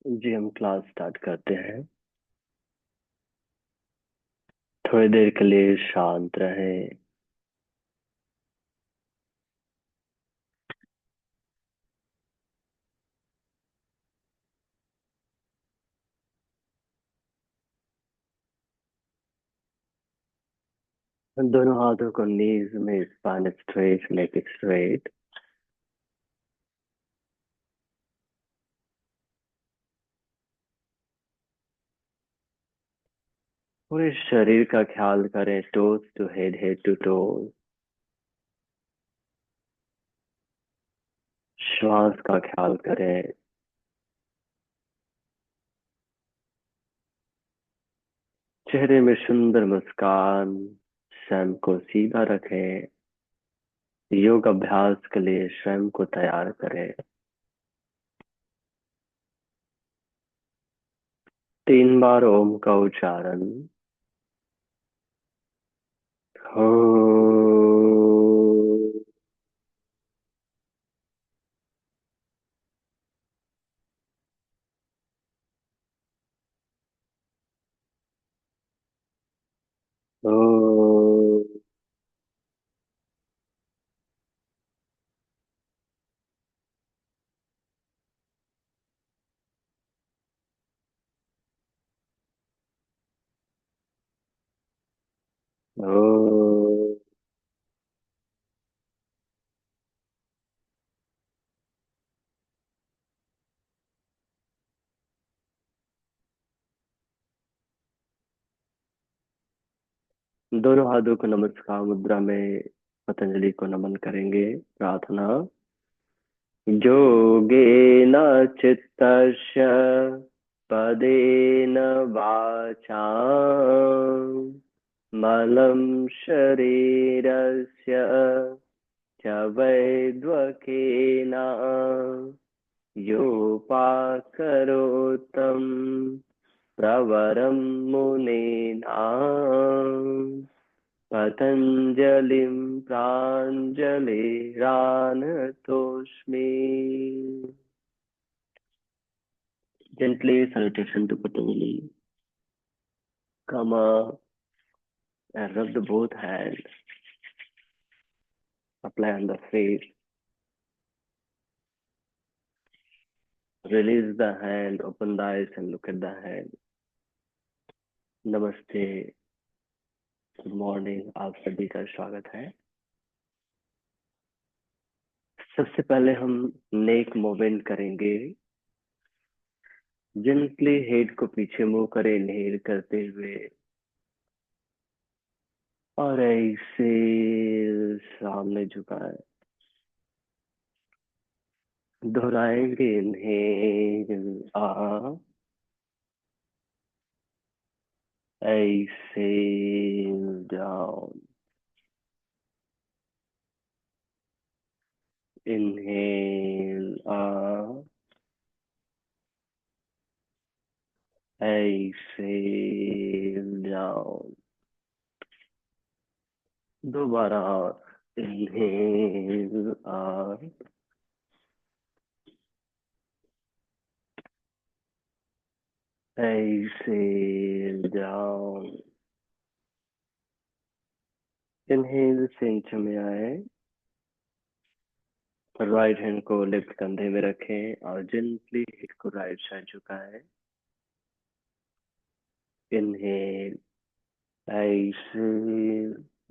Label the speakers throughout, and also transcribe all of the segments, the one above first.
Speaker 1: जी हम class start करते हैं। थोड़ी देर के लिए शांत रहें। दोनों हाथों को नीज में स्पाइन स्ट्रेट, नेक स्ट्रेट। पूरे शरीर का ख्याल करें, toes to head, head to toes. श्वास का ख्याल करें। चेहरे में सुंदर मुस्कान। स्वयं को सीधा रखें। योग अभ्यास के लिए स्वयं को तैयार करें। 3 बार ओम का उच्चारण। हो। हो। हो। दोनों हाथों को नमस्कार मुद्रा में पतंजलि को नमन करेंगे। प्रार्थना। योगेन चित्तस्य पदेन वाचां मलं शरीरस्य च वैद्वकेन योपाकरोतं प्रवरं मुनीनां पतंजलिं प्राञ्जलिरानतोऽस्मि। Gently salutation to Patanjali. Come and rub the both hands. Apply on the face. Release the hand. Open the eyes and look at the hand. नमस्ते। Good morning. आप सभी का स्वागत है। सबसे पहले हम नेक मूवमेंट करेंगे। जेंटली हेड को पीछे मुंह करें इनहेल करते हुए, और ऐसे सामने झुकाएं। दोहराएंगे। इनहेल आ, ऐसे डाउन। इनहेल आ, ऐसे डाउन। दोबारा। इनहेल आ, ऐसे डाउन। इनहेल सेंटर में आए। राइट हैंड को लेफ्ट कंधे में रखें और जेंटली हिप को राइट साइड झुकाएं। इनहेल ऐसे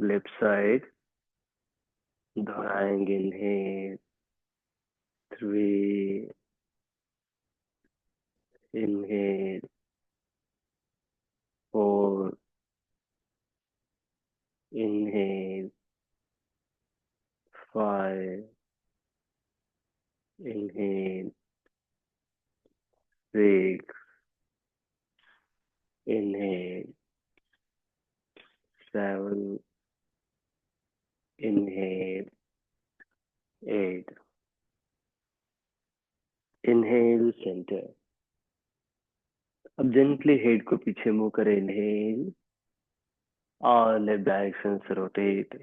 Speaker 1: लेफ्ट साइड। दोहराएंगे। Inhale 3। Inhale 4। Inhale 5। Inhale 6। Inhale 7। Inhale 8। Inhale centre. अब जेंटली हेड को पीछे मुंह करें। इनहेल और लेफ्ट डायरेक्शन से रोटेट।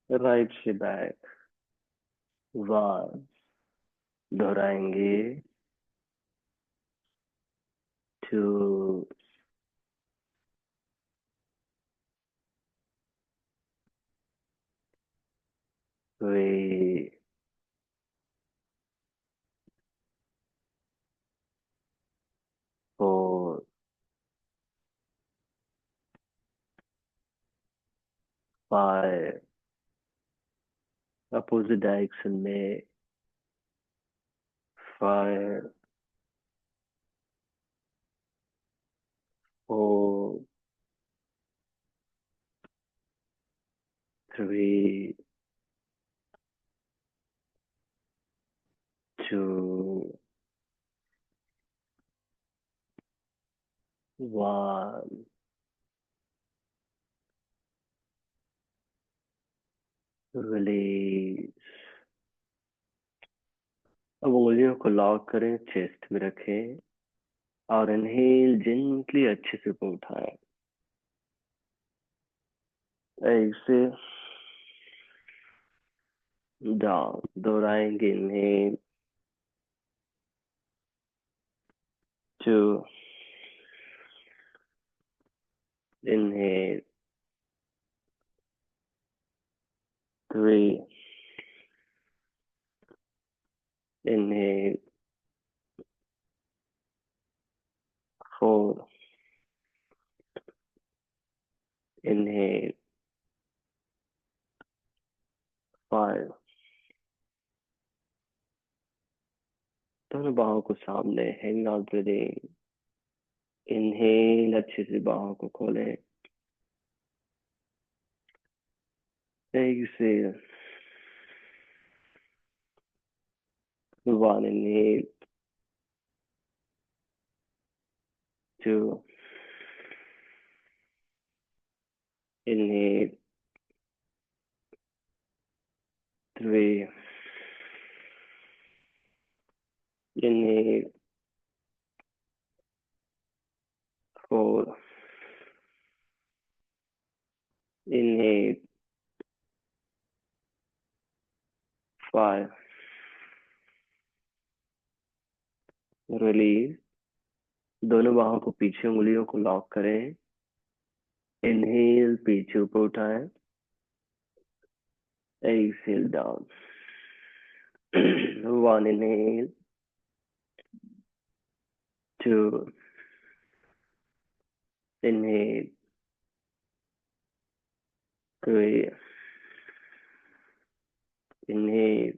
Speaker 1: राइट से बैक 1। दोहराएंगे। two, 3, 4, 5, अपोजिट डायरेक्शन में 5, 4, 3, 2, 1, रिलीज। अब उंगलियों को लॉक करें, चेस्ट में रखें और इनहेल जेंटली अच्छे से ऊपर उठाएं। ऐसे डाउन दोहराएंगे। Inhale 2, inhale 3, inhale 4, inhale 5। दोनों बाहों को सामने, हैंग आउट ब्रीदिंग। इनहेल अच्छे से बाहों को खोलें। Exhale 1, inhale 2, inhale 3, inhale 4, inhale 5, release. दोनों बाहों को पीछे, उंगलियों को लॉक करें। इनहेल पीछे ऊपर उठाएं। Exhale down. 1, inhale 2, inhale 3, inhale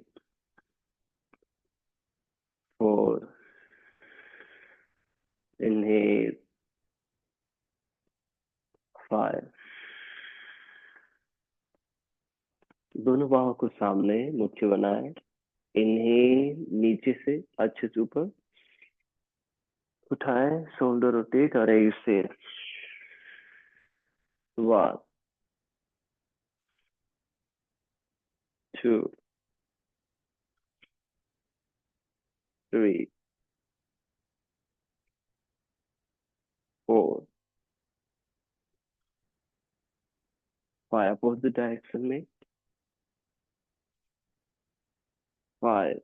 Speaker 1: 4, inhale 5। दोनों बाहों को सामने, मुट्ठी बनाएं। इनहेल नीचे से अच्छे से ऊपर उठाएं, शोल्डर रोटेट और एक्सेल 1, 2, 3, 4, 5। अपोजिट डायरेक्शन में 5,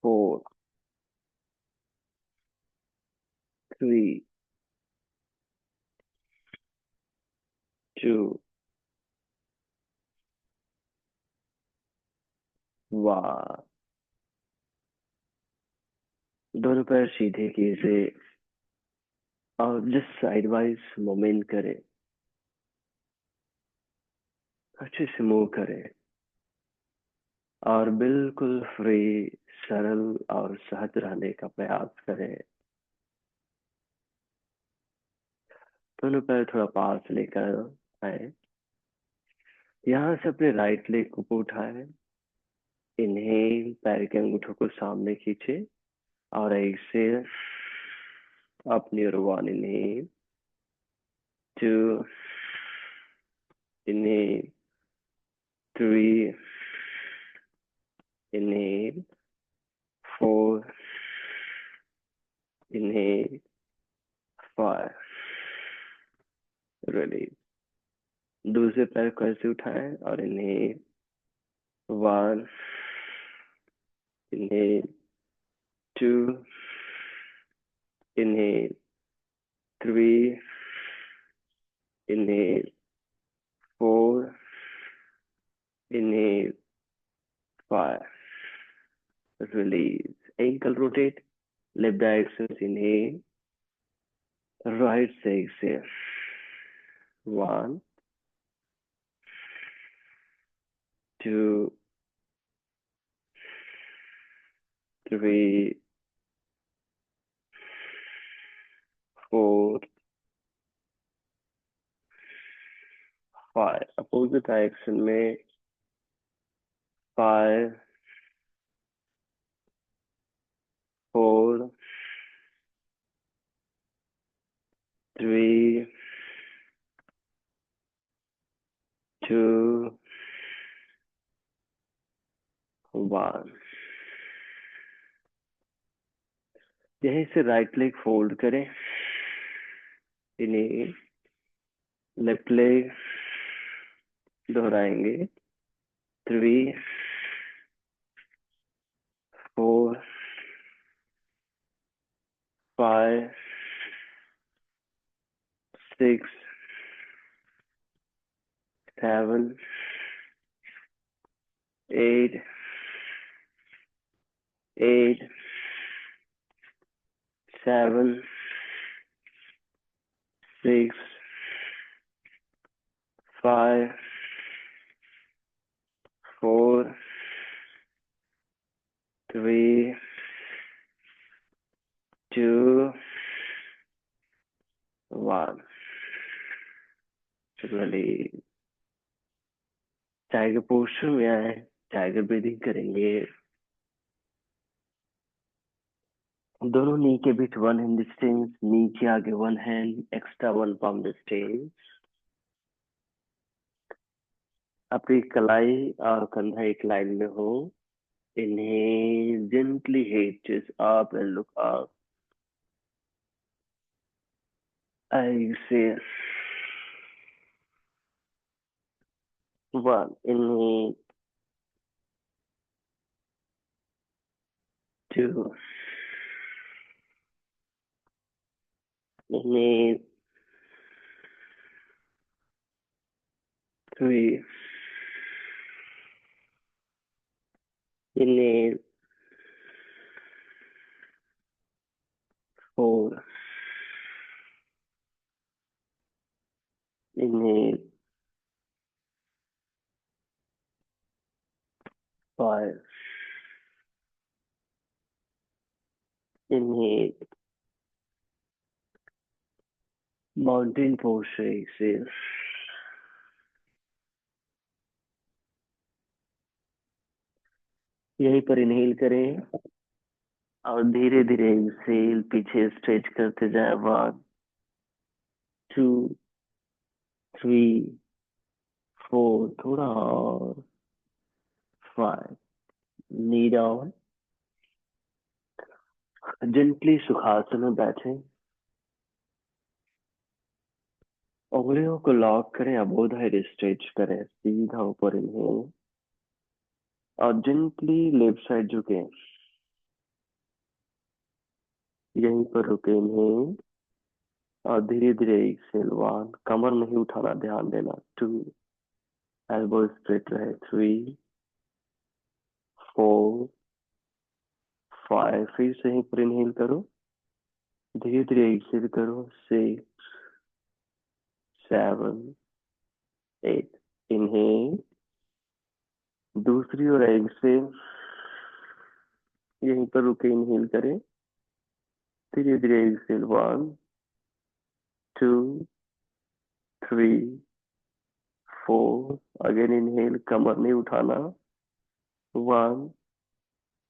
Speaker 1: 4, 3, 2, 1। दोनों पैर सीधे कीजिए और जस्ट साइड वाइज मूवमेंट करें। अच्छे से मूव करें और बिल्कुल फ्री, सरल और सहज रहने का प्रयास करें। दोनों पैर थोड़ा पास लेकर आए। यहाँ से अपने राइट लेग को उठाएं। इनहेल, पैर के अंगूठों को सामने खींचे और एक्सेल अपनी ओर 1, inhale 2, inhale 3, inhale 4, inhale 5, release. दूसरे पैर को ऐसे उठाएं और inhale 1, inhale 2, Inhale. 3. Inhale. 4. Inhale. 5. Release. Ankle rotate. Left direction. Inhale. Right side exhale. 1, 2, 3, 4, 5. Opposite direction में 5, 4, 3, 2, 1. यहीं से राइट लेग फोल्ड करें. इन्हें लेफ्ट लेग दोहराएंगे. 3, 4, 5, 6, 7, 8, 8, 7, 6, 5, 4, 3, 2, 1. Release. टाइगर पोस्टर में आए. टाइगर ब्रीदिंग करेंगे. दोनों नी के बीच 1 हैंड डिस्टेंस. नीचे आगे 1 हैंड. Extra 1 palm distance. आपकी कलाई और कंधा एक लाइन में हो. Inhale, gently head chest up and look up. Exhale. 1. Inhale. 2. Inhale. 3. Inhale. 4. Inhale. 5. Inhale. Mountain pose. Exhale. यहीं पर इनहेल करें और धीरे धीरे एक्सेल पीछे स्ट्रेच करते जाए. 1, 2, 3, 4. थोड़ा और. 5. Knee down. जेंटली सुखासन में बैठे. उंगलियों को लॉक करें. अबोध हेड स्ट्रेच करें. सीधा ऊपर इनहेल और जेंटली लेफ्ट साइड झुके. यहीं पर रुके. इनहेल और धीरे धीरे एक्सेल. 1. कमर नहीं उठाना, ध्यान देना. 2. एल्बो स्ट्रेट रहे. 3, 4, 5. फिर से यहीं पर इनहेल करो. धीरे धीरे एक्सेल करो. 6, 7, 8. इनहेल. दूसरी ओर एक्सेल. यहीं पर रुके. इनहेल करें. धीरे धीरे एक्सेल. 1, 2, 3, 4. Again inhale. कमर नहीं उठाना. 1,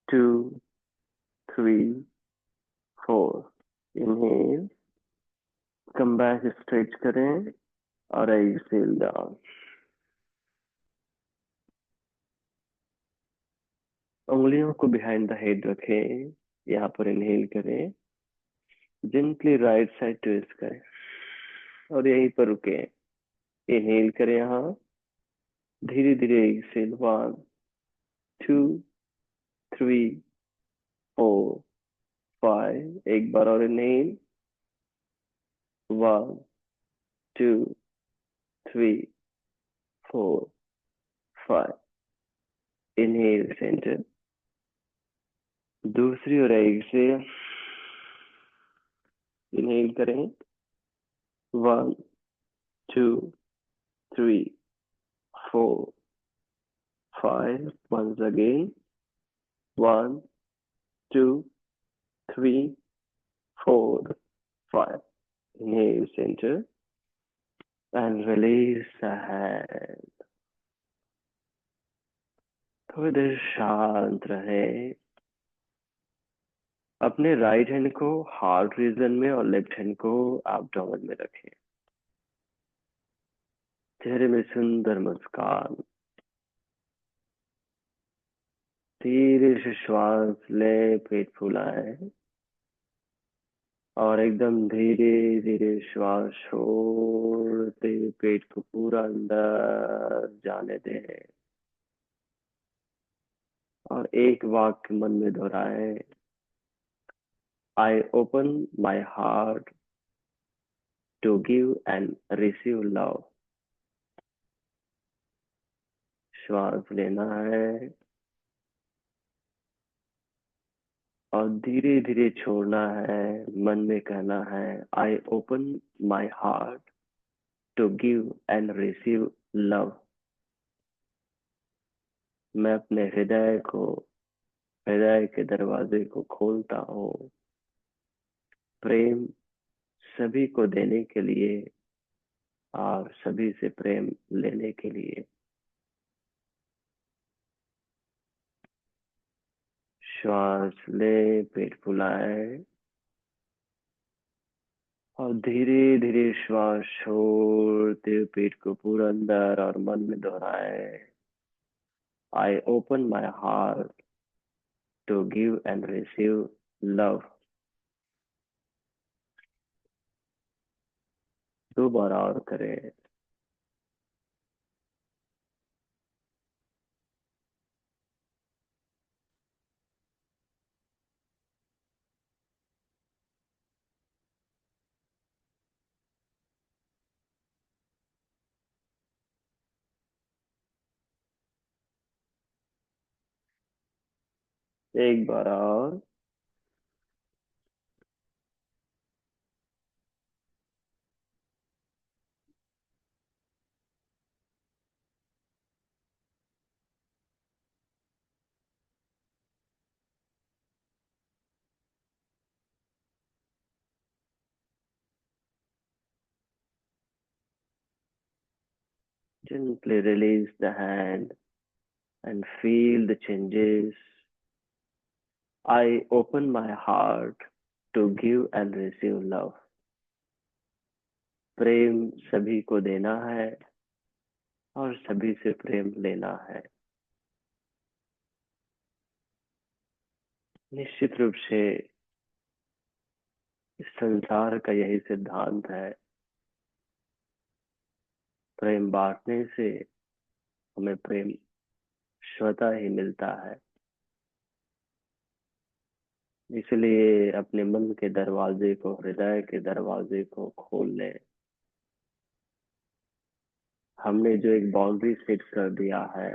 Speaker 1: 2, 3, 4. इनहेल. कम बैक स्ट्रेच करें और एक्सेल डाउन. उंगलियों को बिहाइंड द हेड रखें. यहाँ पर इनहेल करें. जेंटली राइट साइड ट्विस्ट करें और यहीं पर रुके. इनहेल करें. यहाँ धीरे धीरे एक्सेल. 1, 2, 3, 4, फाइव। एक बार और inhale. One, two, three, four, five. Inhale centre. दूसरी और एक से इनहेल करें। One, two, three, four, five. Once again. One, two, three, four, five. Inhale center and release the hand. थोड़ी देर शांत रहे। अपने राइट हैंड को हार्ट रीजन में और लेफ्ट हैंड को एब्डोमेन में रखें। चेहरे में सुंदर मुस्कान। धीरे से श्वास ले, पेट फुलाए और एकदम धीरे धीरे श्वास छोड़ते पेट को पूरा अंदर जाने दें और एक वाक्य मन में दोहराए। I open my heart to give and receive love. श्वास लेना है और धीरे धीरे छोड़ना है। मन में कहना है I open my heart to give and receive love. मैं अपने हृदय के दरवाजे को खोलता हूँ प्रेम सभी को देने के लिए और सभी से प्रेम लेने के लिए। श्वास ले, पेट फुलाए और धीरे धीरे श्वास छोड़ते हुए पेट को पूरा अंदर और मन में दोहराए। I open my heart to give and receive love. दो बार और करें। एक बार और। Gently release the hand and feel the changes. I open my heart to give and receive love. प्रेम सभी को देना है और सभी से प्रेम लेना है। निश्चित रूप से इस संसार का यही सिद्धांत है, प्रेम बांटने से हमें प्रेम स्वतः ही मिलता है। इसलिए अपने मन के दरवाजे को, हृदय के दरवाजे को खोल लें। हमने जो एक बाउंड्री सेट कर दिया है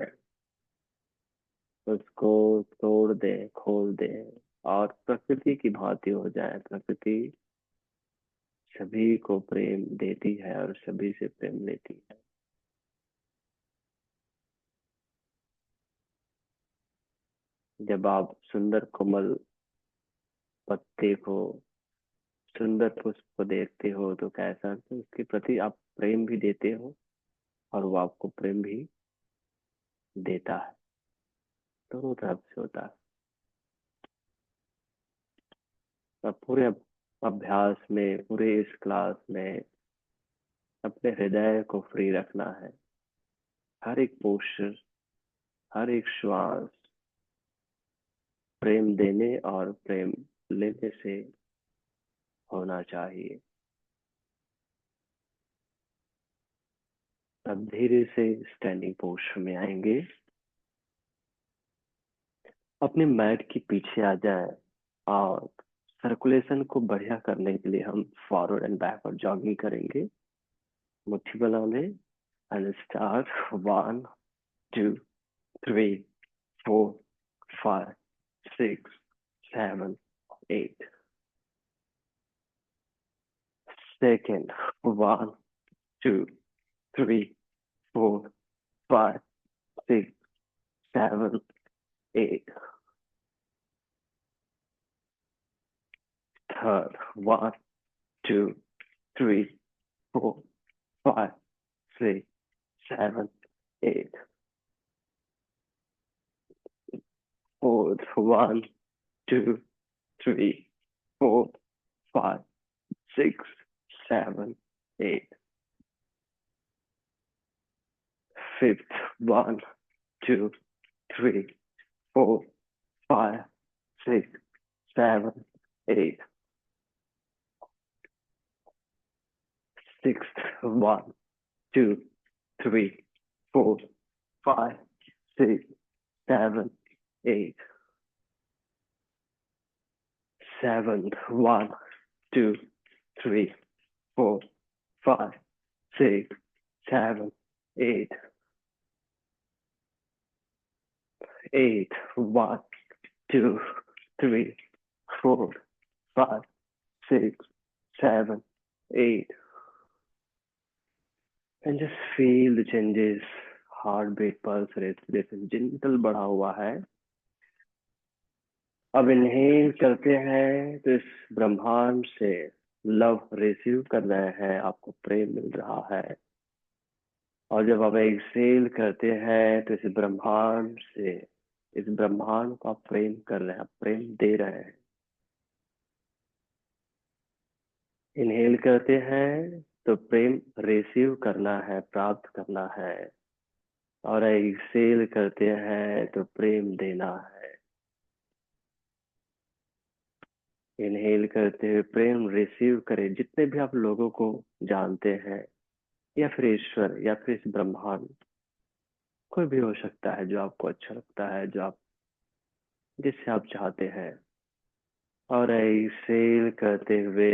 Speaker 1: उसको तोड़ दें, खोल दें और प्रकृति की भांति हो जाए। प्रकृति सभी को प्रेम देती है और सभी से प्रेम लेती है। जब आप सुंदर कोमल पत्ते को, सुंदर पुष्प को देखते हो तो कैसा, तो उसके प्रति आप प्रेम भी देते हो और वो आपको प्रेम भी देता है। दोनों तरफ से होता है। अब पूरे अभ्यास में, पूरे इस क्लास में अपने हृदय को फ्री रखना है। हर एक पोस्चर, हर एक श्वास प्रेम देने और प्रेम लेने से होना चाहिए। अब धीरे से स्टैंडिंग पोस्चर में आएंगे। अपने मैट के पीछे आ जाए और सर्कुलेशन को बढ़िया करने के लिए हम फॉरवर्ड एंड बैकवर्ड जॉगिंग करेंगे। मुट्ठी बना लें and start. 1 2 3 4 5 6 7 8। Second, 1 2 3 4 5 6 7 8। Third, 1 2 3 4 5 6 7 8. Fourth, 1 2 3 4 5 6 7 8. Fifth, 1 2 3 4 5 6 7 8. Sixth, 1 2 3 4 5 6 7 8. Seventh, 1 2 3 4 5 6 7 8. Eighth, 1 2 3 4 5 6 7 8. And just feel the changes. Heartbeat, pulse, respiration gentle बढ़ा हुआ है। अब इनहेल करते हैं तो इस ब्रह्मांड से लव रिसीव कर रहे हैं, आपको प्रेम मिल रहा है। और जब आप एक्सेल करते हैं तो इस ब्रह्मांड से, इस ब्रह्मांड को आप प्रेम कर रहे हैं, प्रेम दे रहे हैं। इनहेल करते हैं तो प्रेम रिसीव करना है, प्राप्त करना है। और एक्सेल करते हैं तो प्रेम देना है। इनहेल करते हुए प्रेम रिसीव करें, जितने भी आप लोगों को जानते हैं, या फिर ईश्वर, या फिर इस ब्रह्मांड, कोई भी हो सकता है जो आपको अच्छा लगता है, जो आप, जिससे आप चाहते हैं। और एक्सेल करते हुए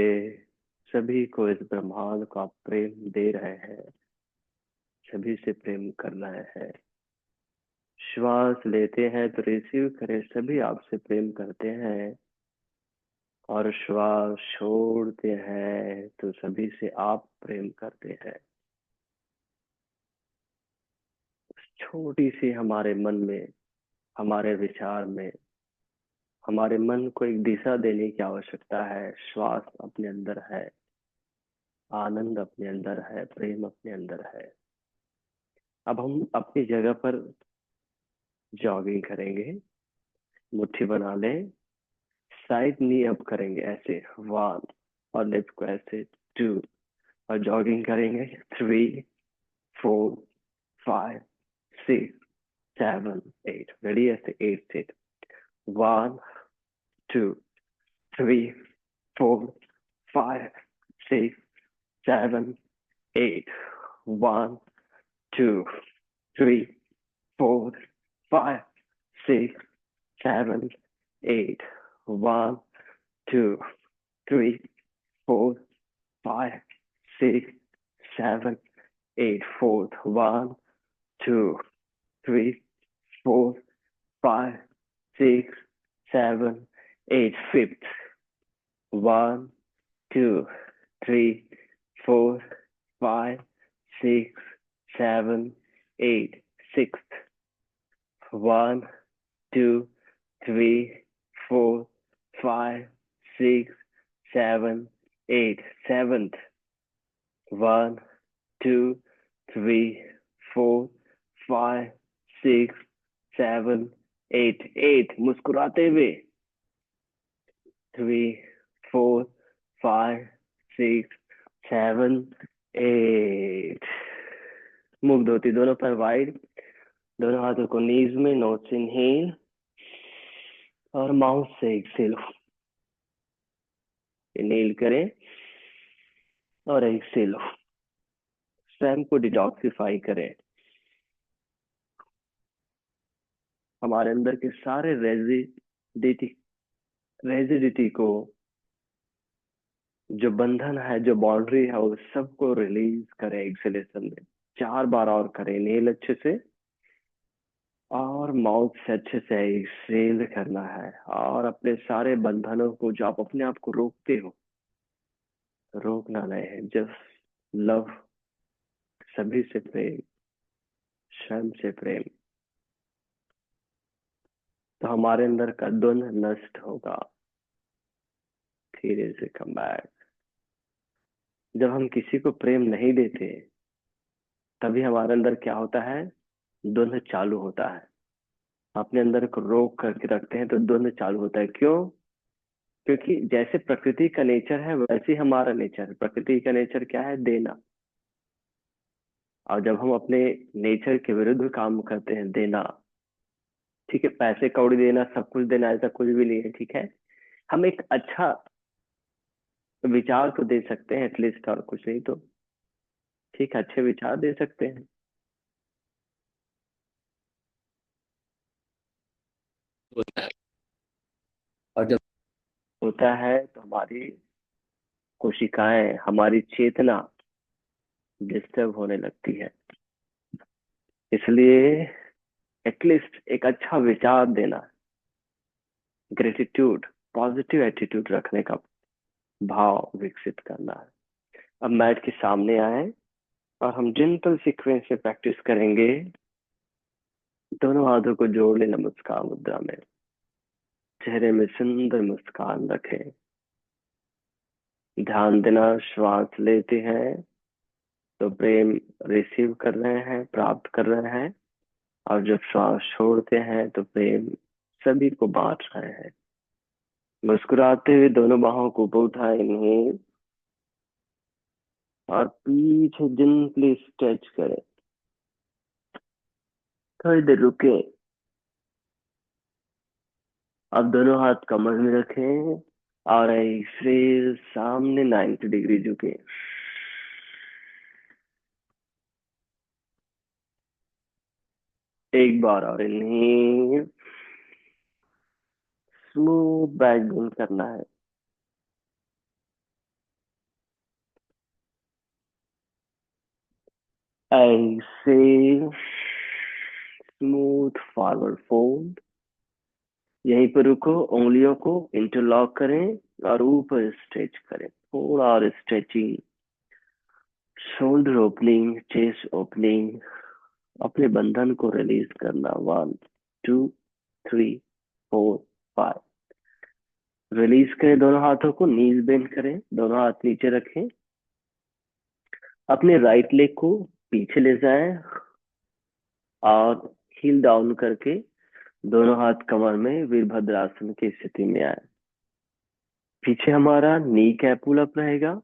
Speaker 1: सभी को, इस ब्रह्मांड को आप प्रेम दे रहे हैं, सभी से प्रेम कर रहे हैं। श्वास लेते हैं तो रिसीव करें, सभी आपसे प्रेम करते हैं। और श्वास छोड़ते हैं तो सभी से आप प्रेम करते हैं। छोटी सी हमारे मन में, हमारे विचार में, हमारे मन को एक दिशा देने की आवश्यकता है। श्वास अपने अंदर है, आनंद अपने अंदर है, प्रेम अपने अंदर है। अब हम अपनी जगह पर जॉगिंग करेंगे। मुट्ठी बना लें, साइड नी अप करेंगे ऐसे, 1, और लेफ्ट को ऐसे 2, और जॉगिंग करेंगे 3 4 5 6 7 8। रेडी? ऐसे 8 से 1 2 3 4 5 6 7 8। 1 2 3 4 5 6 7 8। 1 2 3 4 5 6 7 8। Fourth, 1 2 3 4 5 6 7 8। Fifth, 1 2 3 4 5 6 7 8। Sixth, 1 2 3 4 5 6 7 8। Seventh, 1 2 3 4 5 6 7 8। Eight, मुस्कुराते हुए 3 4 5 6 7 8। मुख धोती दोनों पर वाइड, दोनों हाथों को नीज में, नोज से इनहेल और माउथ से एक्सेल। इनहेल करें और एक्सेल, स्वयं को डिटॉक्सिफाई करें। हमारे अंदर के सारे रेजिडिटी को जो बंधन है, जो बाउंड्री है, उस सबको रिलीज करें एक्सेलेशन में। 4 बार और करें इनहेल अच्छे से, और माउथ से अच्छे से एक्सहेल करना है। और अपने सारे बंधनों को, जो आप अपने आप को रोकते हो, रोकना नहीं है। जस्ट लव, सभी से प्रेम, स्वयं से प्रेम। तो हमारे अंदर का द्वंद नष्ट होगा। धीरे से कम बैक। जब हम किसी को प्रेम नहीं देते, तभी हमारे अंदर क्या होता है, द्वंद चालू होता है। अपने अंदर को रोक करके रखते हैं तो द्वंद चालू होता है। क्यों? क्योंकि जैसे प्रकृति का नेचर है, वैसे ही हमारा नेचर है। प्रकृति का नेचर क्या है? देना। और जब हम अपने नेचर के विरुद्ध काम करते हैं, देना, ठीक है, पैसे कौड़ी देना, सब कुछ देना, ऐसा कुछ भी नहीं है, ठीक है। हम एक अच्छा विचार तो दे सकते हैं एटलीस्ट, और कुछ नहीं तो, ठीक है, अच्छे विचार दे सकते हैं। होता है। और जब होता है तो हमारी कोशिकाएं, हमारी चेतना डिस्टर्ब होने लगती है। इसलिए एटलीस्ट एक अच्छा विचार देना, ग्रेटिट्यूड, पॉजिटिव एटीट्यूड रखने का भाव विकसित करना है। अब मैट के सामने आए और हम जेंटल सीक्वेंस से प्रैक्टिस करेंगे। दोनों हाथों को जोड़ ले नमस्कार मुद्रा में। चेहरे में सुंदर मुस्कान रखें। ध्यान देना, श्वास लेते हैं तो प्रेम रिसीव कर रहे हैं, प्राप्त कर रहे हैं। और जब श्वास छोड़ते हैं तो प्रेम सभी को बांट रहे हैं। मुस्कुराते हुए दोनों बाहों को ऊपर उठाएंगे और पीछे जेंटली स्ट्रेच करें। थोड़ी देर रुके। अब दोनों हाथ कमर में रखें और ऐसे सामने 90 डिग्री झुके। एक बार और इन्हें स्मूथ बैक बेंड करना है। ऐसे स्मूथ फॉरवर्ड फोल्ड। यहीं पर रुको, उंगलियों को इंटरलॉक करें और ऊपर स्ट्रेच करें। थोड़ा और stretching, shoulder opening, chest opening. अपने बंधन को रिलीज करना। 1 2 3 4 5। रिलीज करें दोनों हाथों को, नीज बेंड करें, दोनों हाथ नीचे रखें। अपने राइट लेग को पीछे ले जाएं और हील डाउन करके दोनों हाथ कमर में वीरभद्रासन की स्थिति में आए। पीछे हमारा नी कैप पुल अप रहेगा।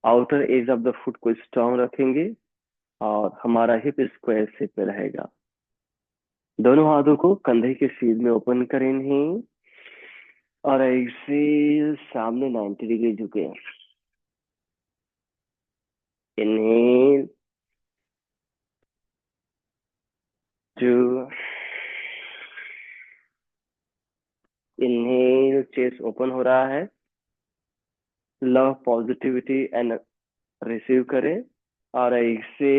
Speaker 1: Outer as of the foot को स्ट्रॉन्ग रखेंगे और हमारा हिप स्क्वायर शेप में रहेगा। दोनों हाथों को कंधे के सीध में ओपन करेंगे और ऐसे सामने 90 डिग्री झुके। इनहेल, 2, इनहेल, चेस्ट ओपन हो रहा है। लव, पॉजिटिविटी एंड रिसीव करें और ऐसे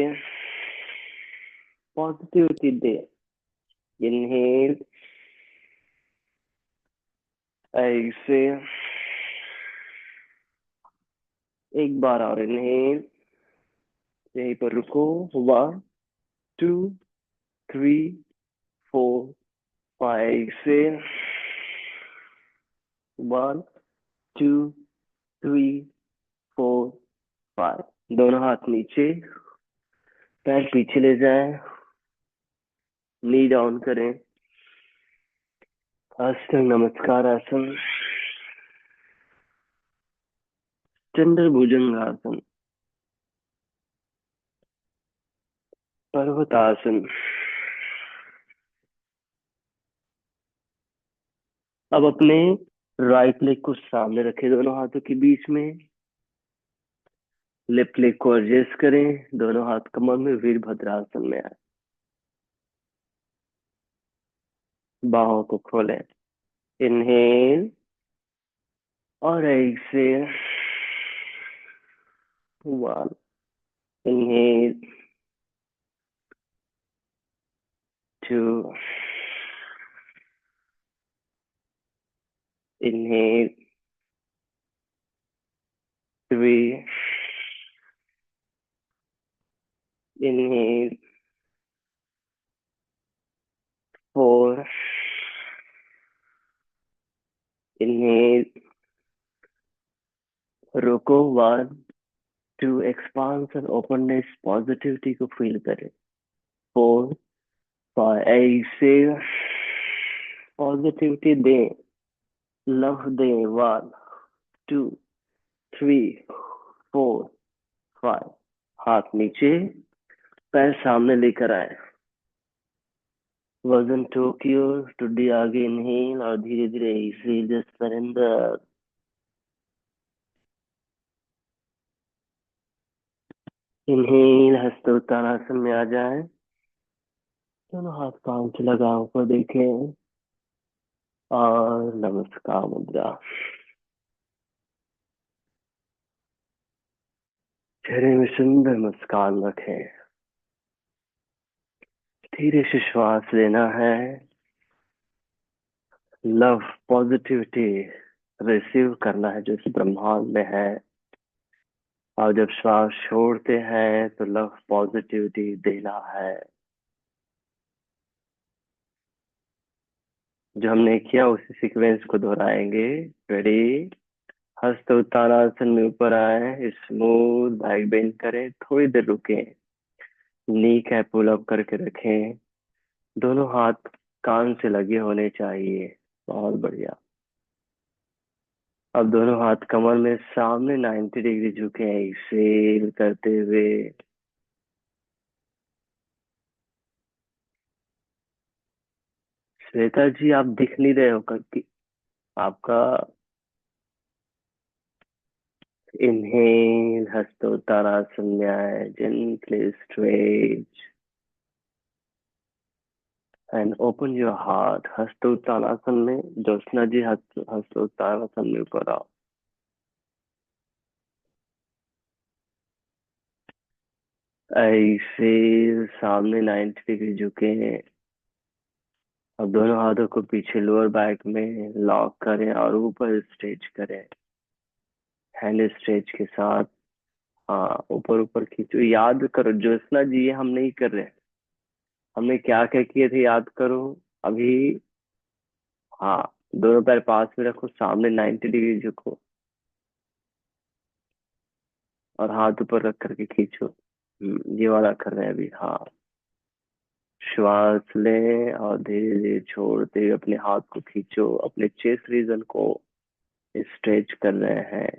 Speaker 1: पॉजिटिविटी दे। इनहेल, ऐसे एक बार और इनहेल। यहीं पर रुको। 1 2 3 4 5 से 1 2 3 4 5। दोनों हाथ नीचे, पैर पीछे ले जाएं, नी डाउन करें। अष्टांग नमस्कार आसन, चंद्र भुजंगासन, पर्वतासन। अब अपने राइट लेग को सामने रखें दोनों हाथों के बीच में। लेफ्ट लेग को एडजस्ट करें, दोनों हाथ कमर में वीरभद्रासन में आए। बाहों को खोलें। इनहेल और exhale. One. Inhale. Two. Inhale. Three. Inhale. Four. Inhale. रुको. One. Two. Expansion, openness, positivity को फील करें. फोर. फाइव. ऐसे पॉजिटिविटी दें, लव दें. One. Two. Three. Four. Five. हाथ नीचे, पैर सामने लेकर आए. वजन टोक्यो. टुडे आगे. इनहेल और धीरे धीरे एक्सेल. Just surrender. इनहेल. हंसते उत्तानासन में आ जाए. दोनों हाथ पांव से लगा ऊपर देखें और नमस्कार मुद्रा. चेहरे में सुंदर मुस्कान रखें. धीरे से श्वास लेना है. लव, पॉजिटिविटी रिसीव करना है जो इस ब्रह्मांड में है. और जब श्वास छोड़ते हैं तो लव, पॉजिटिविटी देना है. जो हमने किया उसी सीक्वेंस को दोहराएंगे. रेडी. हस्त उत्तानासन में ऊपर आए. स्मूथ बैक बेंड करें. थोड़ी देर रुकें. नी कैप पुल अप करके रखें. दोनों हाथ कान से लगे होने चाहिए. बहुत बढ़िया. अब दोनों हाथ कमर में सामने 90 डिग्री झुके. एक्सेल करते हुए. श्वेता जी, आप दिख नहीं रहे हो कि आपका. इनहेल. हस्तोत्तानासन में आए. Gently stretch and open your heart. Hastottanasana में. ज्योत्सना जी, हस्तोत्तानासन में ऊपर आओ. ऐसे सामने 90 डिग्री झुके हैं. अब दोनों हाथों को पीछे लोअर बैक में लॉक करें और ऊपर स्ट्रेच करें. हैंड स्ट्रेच के साथ. हाँ, ऊपर ऊपर खींचो. याद करो ज्योत्सना जी, ये हम नहीं कर रहे. हमने क्या क्या किए थे याद करो अभी. हाँ. दोनों पैर पास में रखो. सामने 90 डिग्री झुको और हाथ ऊपर रख करके खींचो. ये वाला कर रहे हैं अभी. हाँ. श्वास लें और धीरे धीरे छोड़ते हुए अपने हाथ को खींचो. अपने चेस्ट रीजन को स्ट्रेच कर रहे हैं.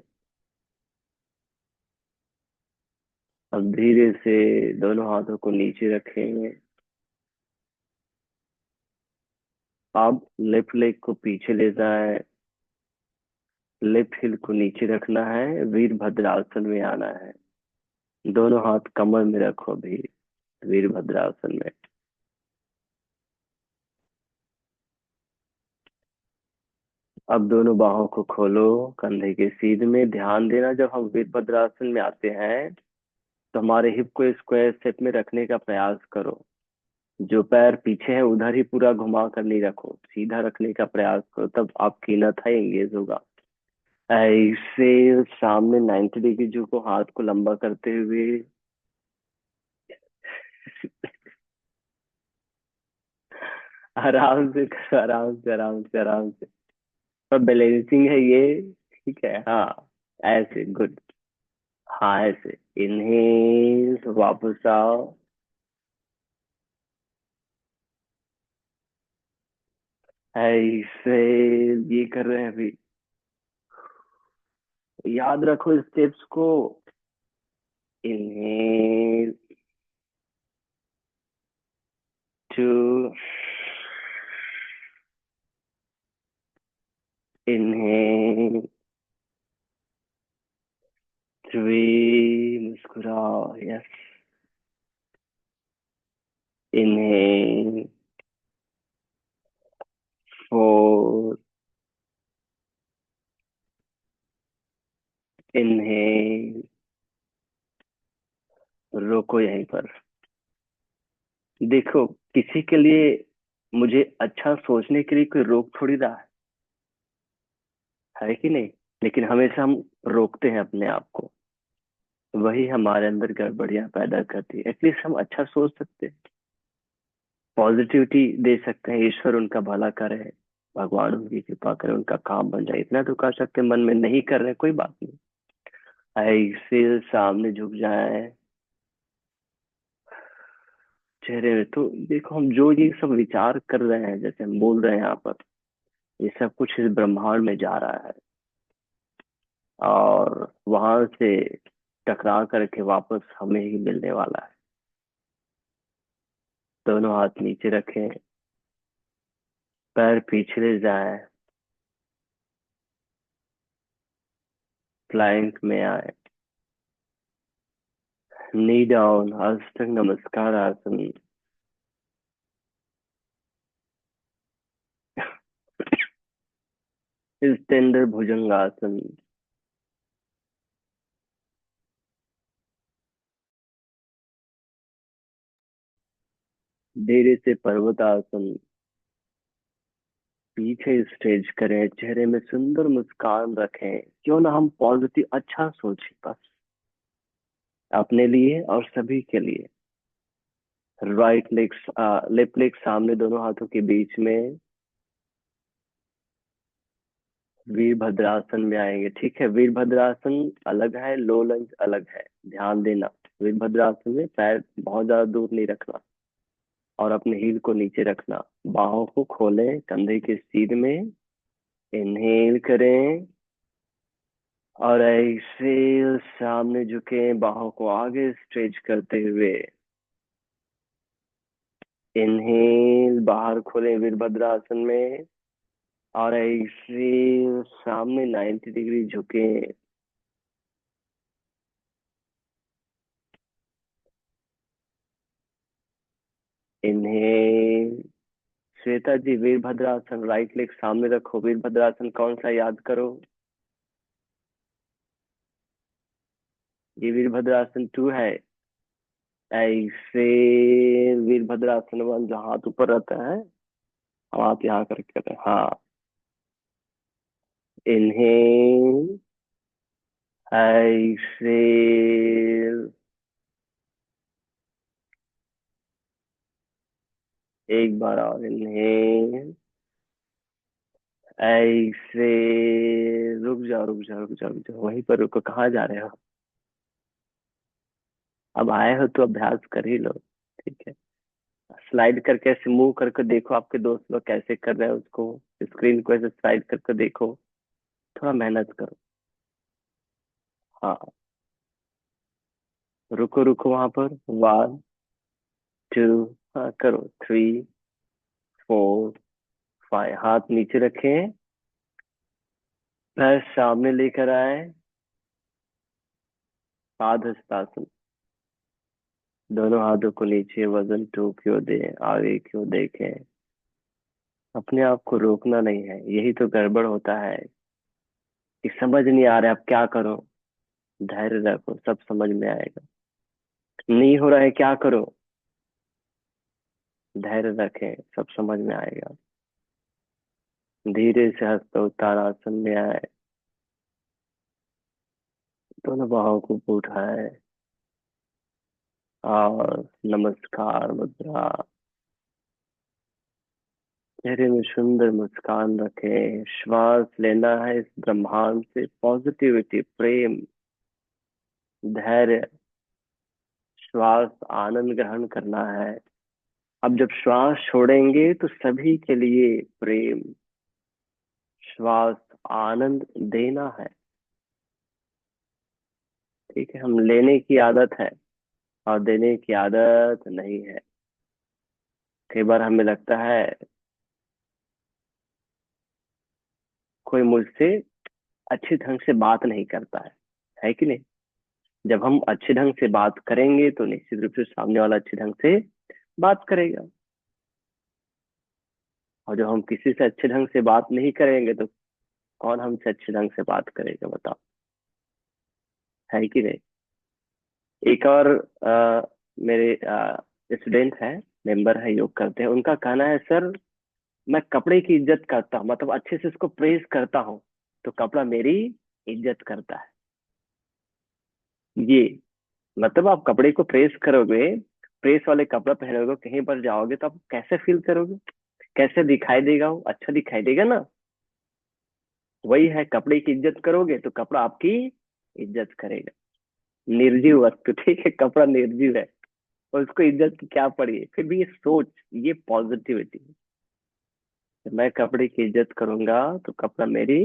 Speaker 1: अब धीरे से दोनों हाथों को नीचे रखेंगे. अब लेफ्ट लेग को पीछे ले जाए. लेफ्ट हिल को नीचे रखना है. वीरभद्रासन में आना है. दोनों हाथ कमर में रखो अभी. वीरभद्रासन में. अब दोनों बाहों को खोलो कंधे के सीध में. ध्यान देना, जब हम वीरभद्रासन में आते हैं तो हमारे हिप को स्क्वायर शेप में रखने का प्रयास करो. जो पैर पीछे है उधर ही पूरा घुमा कर नहीं रखो. सीधा रखने का प्रयास करो, तब आपकी नथा एंगेज होगा. ऐसे सामने 90 डिग्री झुको. हाथ को लंबा करते हुए. आराम से करो. आराम से, आराम से, आराम से. पर बैलेंसिंग है ये. ठीक है. हाँ. ऐसे. गुड. हाँ, ऐसे. इनहेल. वापस आओ. ऐसे. ये कर रहे हैं अभी. याद रखो स्टेप्स को. इनहेल. टू. इनहेल. थ्री. मुस्कुराओ. यस. इनहेल. फोर. इनहेल. रोको यहीं पर। देखो, किसी के लिए मुझे अच्छा सोचने के लिए कोई रोक थोड़ी रहा है कि नहीं? लेकिन हमेशा हम रोकते हैं अपने आप को। वही हमारे अंदर गड़बड़ियां पैदा करती है। एटलीस्ट हम अच्छा सोच सकते हैं, पॉजिटिविटी दे सकते हैं, ईश्वर उनका भला करे, भगवान उनकी कृपा करे, उनका काम बन जाए, इतना तो कर सकते हैं। मन में नहीं कर रहे, कोई बात नहीं, ऐसे सामने झुक जाए चेहरे में। तो देखो, हम जो ये सब विचार कर रहे हैं, जैसे हम बोल रहे हैं यहाँ पर, ये सब कुछ इस ब्रह्मांड में जा रहा है, और वहां से टकरा करके वापस हमें ही मिलने वाला है। दोनों हाथ नीचे रखें, पैर पीछे ले जाए, प्लैंक में आए, नी डाउन, अष्टांग नमस्कार आसन। इस टेंडर भुजंगासन। धीरे से पर्वतासन। पीछे स्ट्रेच करें, चेहरे में सुंदर मुस्कान रखें। क्यों ना हम पॉजिटिव अच्छा सोचें, बस अपने लिए और सभी के लिए। राइट लेग, लेफ्ट लेग सामने दोनों हाथों के बीच में, वीरभद्रासन में आएंगे। ठीक है, वीरभद्रासन अलग है, लो लंज अलग है, ध्यान देना। वीरभद्रासन में पैर बहुत ज्यादा दूर नहीं रखना, और अपने हील को नीचे रखना। बाहों को खोलें कंधे के सीध में, इनहेल करें, और ऐसे सामने झुके, बाहों को आगे स्ट्रेच करते हुए। इनहेल, बाहर खोलें वीरभद्रासन में, और ऐसे सामने 90 डिग्री झुके। इनहेल। श्वेता जी, वीरभद्रासन राइट लेग सामने रखो। वीरभद्रासन कौन सा याद करो? ये वीरभद्रासन 2 है। ऐसे वीरभद्रासन 1 जो हाथ ऊपर रहता है, हम हाथ यहाँ करके करते हैं। हाँ, इनहेल, ऐसे, एक बार और इनहेल, ऐसे। रुक जाओ रुक जाओ रुक जाओ रुक जाओ, वहीं पर रुको, कहाँ जा रहे हो? अब आए हो तो अभ्यास कर ही लो। ठीक है, स्लाइड करके ऐसे मूव करके देखो, आपके दोस्त लोग कैसे कर रहे हैं उसको। स्क्रीन को ऐसे स्लाइड करके देखो, थोड़ा मेहनत करो। हाँ, रुको रुको वहां पर। 1 2, हाँ करो, 3 4 5। हाथ नीचे रखें, पैर सामने लेकर आए, पाद हस्तासन। दोनों हाथों को नीचे, वजन टू क्यों दें, आगे क्यों देखें। अपने आप को रोकना नहीं है, यही तो गड़बड़ होता है कि समझ नहीं आ रहा है अब क्या करो। धैर्य रखो, सब समझ में आएगा। नहीं हो रहा है, क्या करो? धैर्य रखें, सब समझ में आएगा। धीरे से हस्त उत्तरासन में आए, दोनों बाहों को उठाए, और नमस्कार मुद्रा। चेहरे में सुंदर मुस्कान रखें। श्वास लेना है इस ब्रह्मांड से, पॉजिटिविटी, प्रेम, धैर्य। श्वास आनंद ग्रहण करना है। अब जब श्वास छोड़ेंगे तो सभी के लिए प्रेम। श्वास आनंद देना है। ठीक है, हम लेने की आदत है और देने की आदत नहीं है। कई बार हमें लगता है कोई मुझसे अच्छे ढंग से बात नहीं करता है कि नहीं? जब हम अच्छे ढंग से बात करेंगे तो निश्चित रूप से सामने वाला अच्छे ढंग से बात करेगा। और जब हम किसी से अच्छे ढंग से बात नहीं करेंगे तो कौन हमसे अच्छे ढंग से बात करेगा, बताओ? है कि नहीं? एक और मेरे स्टूडेंट है, मेंबर है, योग करते हैं। उनका कहना है, सर मैं कपड़े की इज्जत करता हूँ, मतलब अच्छे से उसको प्रेस करता हूँ तो कपड़ा मेरी इज्जत करता है। ये मतलब आप कपड़े को प्रेस करोगे, प्रेस वाले कपड़ा पहनोगे, कहीं पर जाओगे तो आप कैसे फील करोगे? कैसे दिखाई देगा? वो अच्छा दिखाई देगा ना। वही है, कपड़े की इज्जत करोगे तो कपड़ा आपकी इज्जत करेगा। निर्जीव वस्तु, ठीक है, कपड़ा निर्जीव है और उसको इज्जत की क्या पड़ी है? फिर भी ये सोच, ये पॉजिटिविटी, मैं कपड़े की इज्जत करूंगा तो कपड़ा मेरी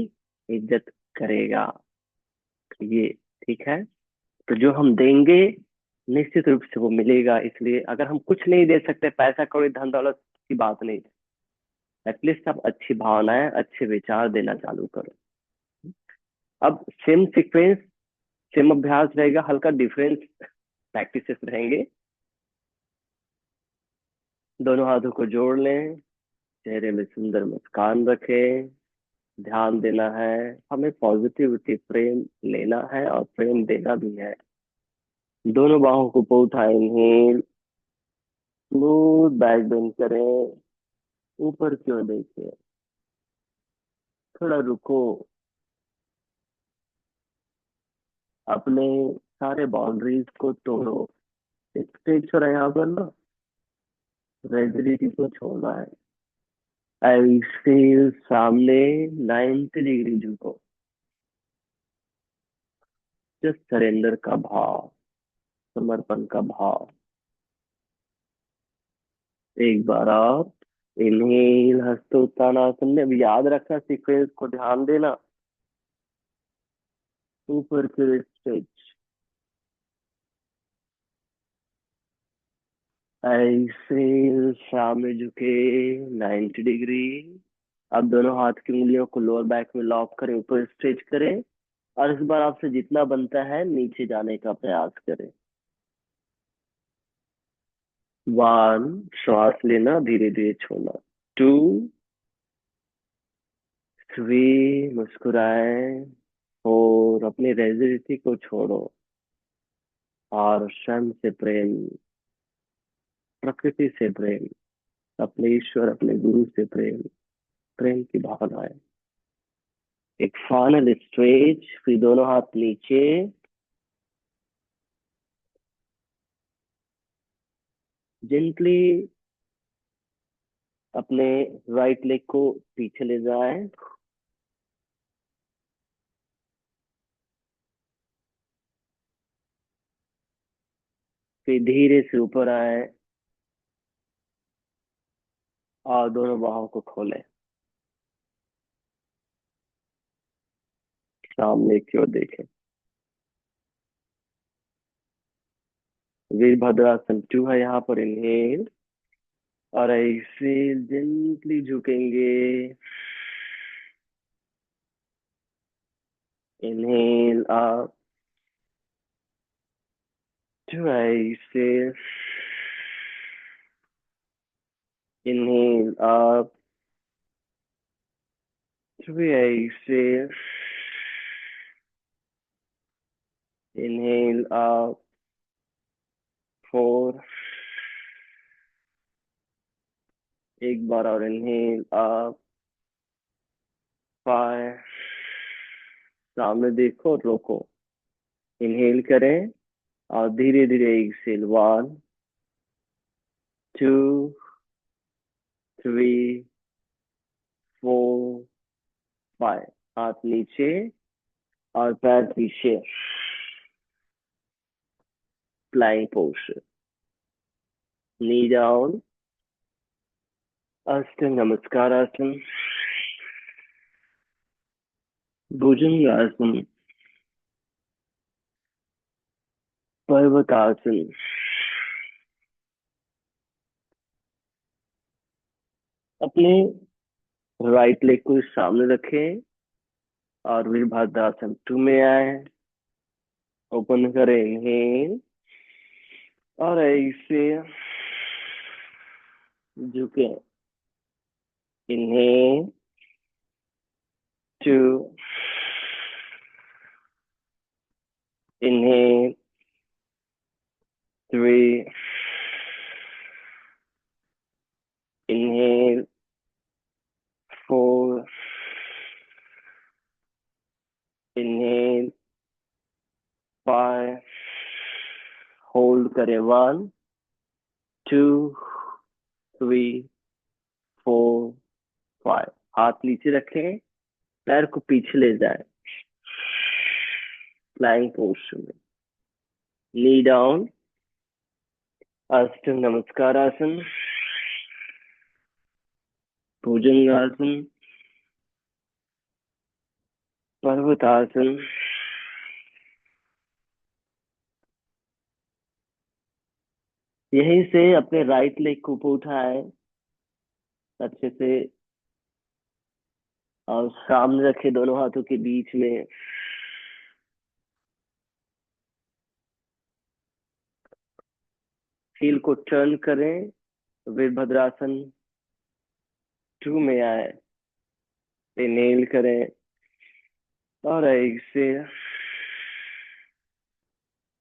Speaker 1: इज्जत करेगा। ये ठीक है। तो जो हम देंगे निश्चित रूप से वो मिलेगा। इसलिए अगर हम कुछ नहीं दे सकते, पैसा कौड़ी धन दौलत की बात नहीं, एटलीस्ट आप अच्छी भावनाएं, अच्छे विचार देना चालू करो। अब सेम सीक्वेंस, सेम अभ्यास रहेगा, हल्का डिफरेंस प्रैक्टिसेस रहेंगे। दोनों हाथों को जोड़ लें, चेहरे में सुंदर मुस्कान रखें। ध्यान देना है, हमें पॉजिटिविटी, प्रेम लेना है और प्रेम देना भी है। दोनों बाहों को ऊपर उठाएंगे, स्मूथ बैक बेंड करें, ऊपर की ओर देखिए, थोड़ा रुको, अपने सारे बाउंड्रीज को तोड़ो। एक स्टेज पर यहाँ पर ना रेजिडिटी को छोड़ना है। ऐसे सामने 90 डिग्री झुको, जस्ट सरेंडर का भाव, समर्पण का भाव। एक बार और इनहेल, हस्तोत्तानासन में। अब याद रखना, सीक्वेंस को ध्यान देना। ऊपर की स्ट्रेच, ऐसे सामने झुके 90 डिग्री। अब दोनों हाथ की उंगलियों को लोअर बैक में लॉक करें, ऊपर स्ट्रेच करें और इस बार आपसे जितना बनता है नीचे जाने का प्रयास करें। 1, श्वास लेना, धीरे धीरे छोड़ना। 2, 3, मुस्कुराए। 4, अपनी रेजिडिटी को छोड़ो और स्वयं से प्रेम, प्रकृति से प्रेम, अपने ईश्वर, अपने गुरु से प्रेम, प्रेम की भावना है। एक फाइनल स्ट्रेच, फिर दोनों हाथ नीचे, जेंटली अपने राइट लेग को पीछे ले जाएं। फिर धीरे से ऊपर आए और दोनों बाहों को खोलें, सामने की ओर देखें। वीरभद्रासन 2 है यहाँ पर। इनहेल और ऐसे जेंटली झुकेंगे। इनहेल अप, 2, ऐसे। इनहेल अप, 3, ऐसे। Inhale up, 4। एक बार और इनहेल अप, 5। सामने देखो और रोको। इनहेल करें और धीरे धीरे एक्सेल। 1, 2, 3, 4, 5। हाथ नीचे और पैर पीछे, फ्लाइंग पोस्चर, नी डाउन, अष्ट नमस्कार आसन, भुजंगासन, पर्वतासन। अपने राइट लेग को सामने रखें और वीरभद्रासन 2 में आए। ओपन करें, इनहेल और ऐसे झुके। इनहेल, 2, इनहेल, करें। 1 2 3 4 5। हाथ नीचे रखें, पैर को पीछे ले जाए, फ्लाइंग पोस्टर में। नी डाउन, अष्ट नमस्कार आसन, भुजंगासन, पर्वतासन, यहीं से अपने राइट लेग को ऊपर उठाए अच्छे से, और सामने रखे दोनों हाथों के बीच में। हील को टर्न करें, वीरभद्रासन 2 में आए। इनहेल करें और exhale.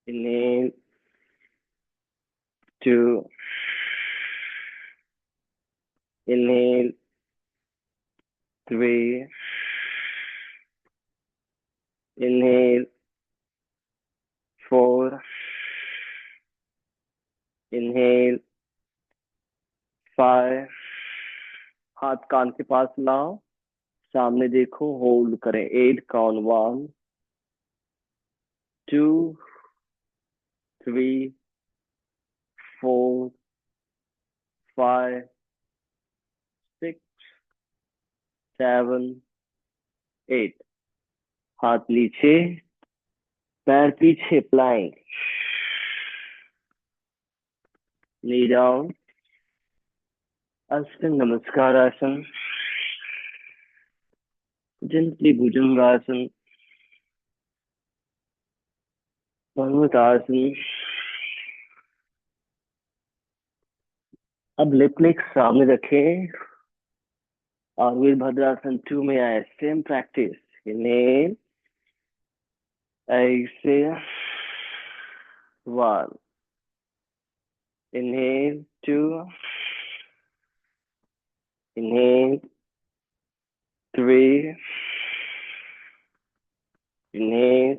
Speaker 1: Inhale 2, inhale 3, inhale 4, inhale 5। हाथ कान के पास लाओ, सामने देखो, होल्ड करें 8 काउंट। 1 2 3 4 5 6 7 8। हाथ नीचे, पैर पीछे, प्लाइंग। नी डाउन, अष्ट नमस्कार आसन, जेंटली भुजंगासन, पर्वतासन। अब लेफ्ट लेग सामने रखें और वीरभद्रासन 2 में आए। Same practice. Inhale, exhale 1, inhale 2, inhale 3, inhale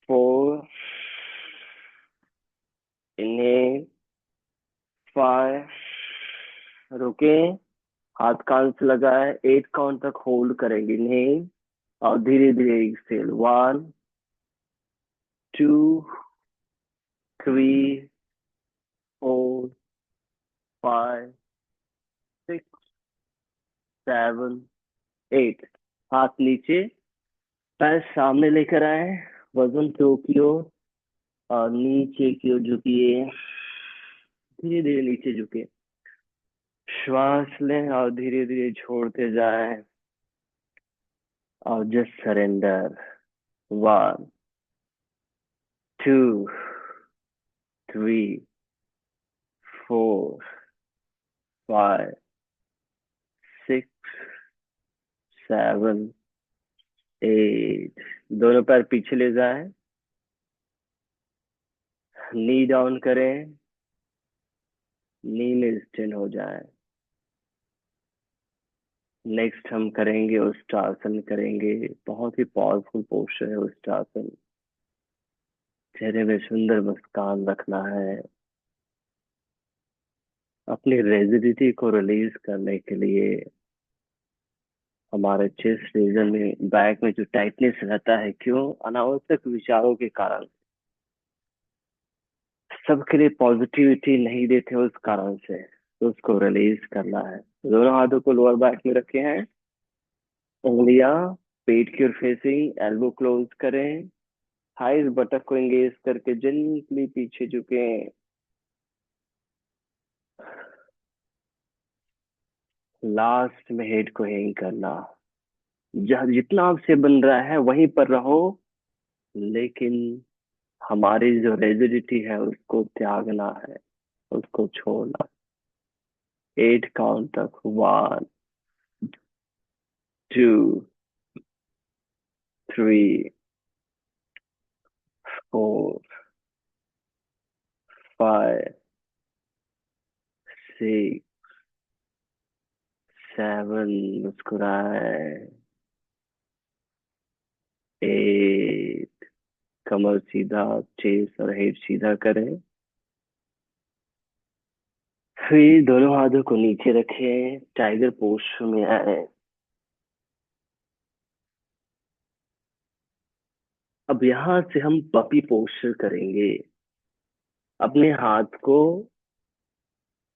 Speaker 1: 4, inhale 5। रुके, हाथ कान से लगाए, 8 काउंट तक होल्ड करेंगे। इनहेल और धीरे धीरे एक्सेल। 1 2 3 4 5 6 7 8। हाथ नीचे, पैर सामने लेकर आए, वजन टो की ओर और नीचे की ओर झुकिए। धीरे धीरे नीचे झुके, श्वास लें और धीरे धीरे छोड़ते जाएं और जस्ट सरेंडर। 1 2 3 4 5 6 7 8। दोनों पैर पीछे ले जाएं, नी डाउन करें, नी में स्टेन हो जाए। नेक्स्ट हम करेंगे उष्ट्रासन करेंगे। बहुत ही पावरफुल पोस्टर है उष्ट्रासन। चेहरे में सुंदर मुस्कान रखना है। अपनी रेजिडिटी को रिलीज करने के लिए हमारे चेस्ट रीजन में, बैक में जो टाइटनेस रहता है, क्यों? अनावश्यक विचारों के कारण। सबके लिए पॉजिटिविटी नहीं देते उस कारण से, तो उसको रिलीज करना है। दोनों हाथों को लोअर बैक में रखे हैं, उंगलियां पेट की ओर फेसिंग, एल्बो क्लोज करें, थाइज बटक को एंगेज करके जेंटली पीछे झुके। लास्ट में हेड को हैंग करना। जहाँ जितना आपसे बन रहा है वहीं पर रहो, लेकिन हमारी जो रेजिडिटी है उसको त्यागना है, उसको छोड़ना। 8 काउंट तक। 1 2 3 4 5 6 7। मुस्कुराए। 8। कमर सीधा, चेस्ट और हेड सीधा करें। फिर दोनों हाथों को नीचे रखें, टाइगर पोज में आए। अब यहाँ से हम पपी पोस्चर करेंगे। अपने हाथ को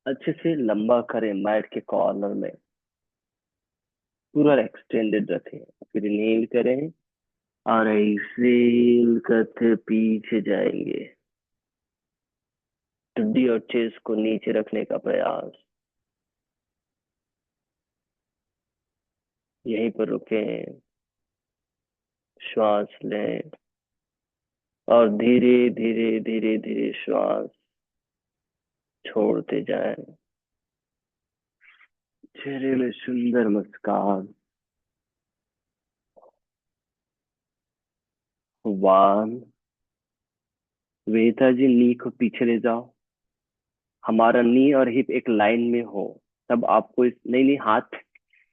Speaker 1: अच्छे से लंबा करें, मैट के कॉर्नर में पूरा एक्सटेंडेड रखें। फिर इनहेल करें और एक्सेल करते पीछे जाएंगे। टुड्डी और चेस्ट को नीचे रखने का प्रयास। यहीं पर रुकें, श्वास लें और धीरे धीरे धीरे धीरे श्वास छोड़ते जाएं। चेहरे में सुंदर मुस्कान। वन। वेता जी, नी को पीछे ले जाओ। हमारा नी और हिप एक लाइन में हो। तब आपको इस नहीं नहीं हाथ,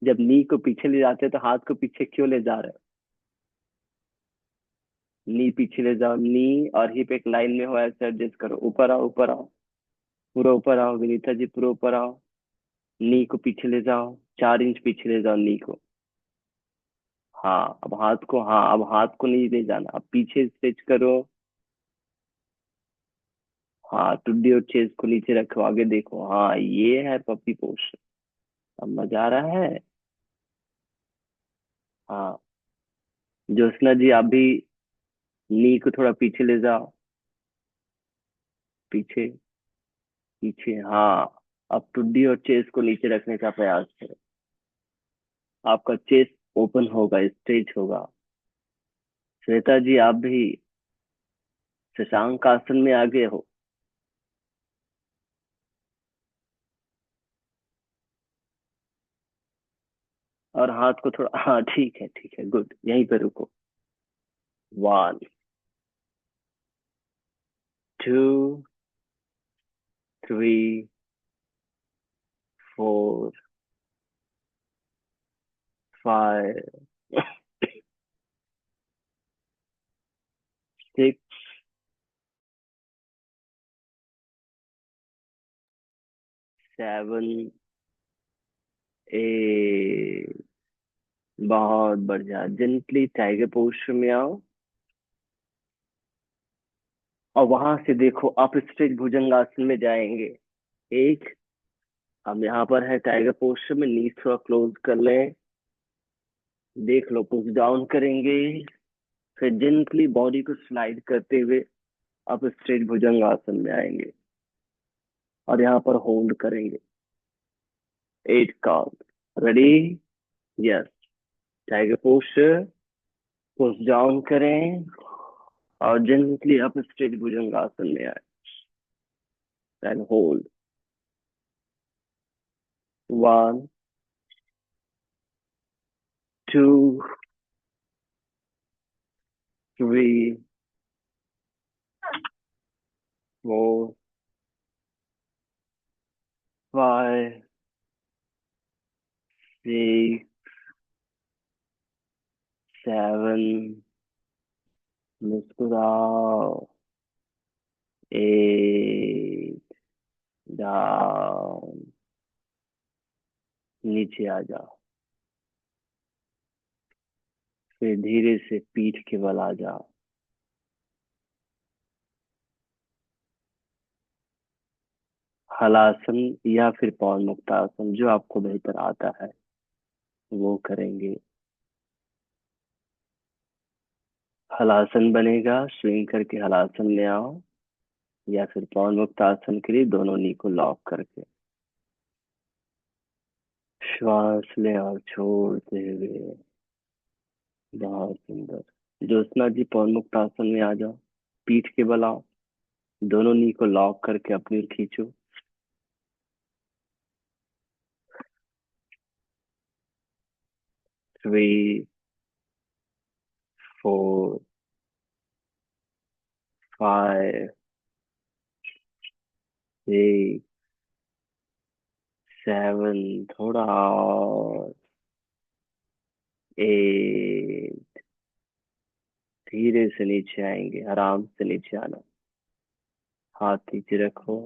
Speaker 1: जब नी को पीछे ले जाते हैं तो हाथ को पीछे क्यों ले जा रहे हो? नी पीछे ले जाओ, नी और हिप एक लाइन में हो, ऐसे एडजस्ट करो। ऊपर आओ, ऊपर आओ, पूरा ऊपर आओ विनीता जी, पूरा ऊपर आओ। नी को पीछे ले जाओ, 4 इंच पीछे ले जाओ नी को। हाँ अब हाथ को, हाँ अब हाथ को नहीं ले जाना, अब पीछे स्ट्रेच करो। हाँ टुड्डी और चेस्ट को नीचे रखो, आगे देखो। हाँ ये है पपी पोस्टर। अब मजा आ रहा है। हाँ ज्योत्सना जी, आप भी नी को थोड़ा पीछे ले जाओ। पीछे, पीछे, हाँ। अब टुड्डी और चेस्ट को नीचे रखने का प्रयास करें। आपका चेस्ट ओपन होगा, स्ट्रेच होगा। श्वेता जी, आप भी शशांक आसन में आगे हो। और हाथ को थोड़ा, हाँ ठीक है ठीक है, गुड, यहीं पे रुको। 1, 2, 3, 4, 5, 6, 7, 8। बहुत बढ़िया, जेंटली टाइगर पोस्टर में आओ। और वहां से देखो, आप स्ट्रेच भुजंगासन में जाएंगे। एक, हम यहाँ पर है टाइगर पोस्टर में, नीज थोड़ा क्लोज कर लें। देख लो, पुश डाउन करेंगे। फिर जेंटली बॉडी को स्लाइड करते हुए आप स्ट्रेट भुजंगासन में आएंगे और यहाँ पर होल्ड करेंगे। 8 count. Ready? Yes. Tiger poster, push down करें और जेंटली आप स्ट्रेट भुजंगासन में आए एंड होल्ड। 1, 2, 3, 4, 5, 6, 7, मुस्कुराओ। 8, डाउन, नीचे आ जाओ। फिर धीरे से पीठ के बल आ जाओ। हलासन या फिर पवन मुक्तासन, जो आपको बेहतर आता है वो करेंगे। हलासन बनेगा, स्विंग करके हलासन में आओ, या फिर पवन मुक्तासन के लिए दोनों नी को लॉक करके श्वास लें और छोड़ते हुए। बहुत सुंदर। ज्योत्सना जी, पवन मुक्तासन में आ जाओ, पीठ के बल आओ, दोनों नी को लॉक करके अपनी ओर खींचो। 3, 4, 5, 6, 7, थोड़ा और, 8, धीरे से नीचे आएंगे, आराम से नीचे आना। हाथ नीचे रखो,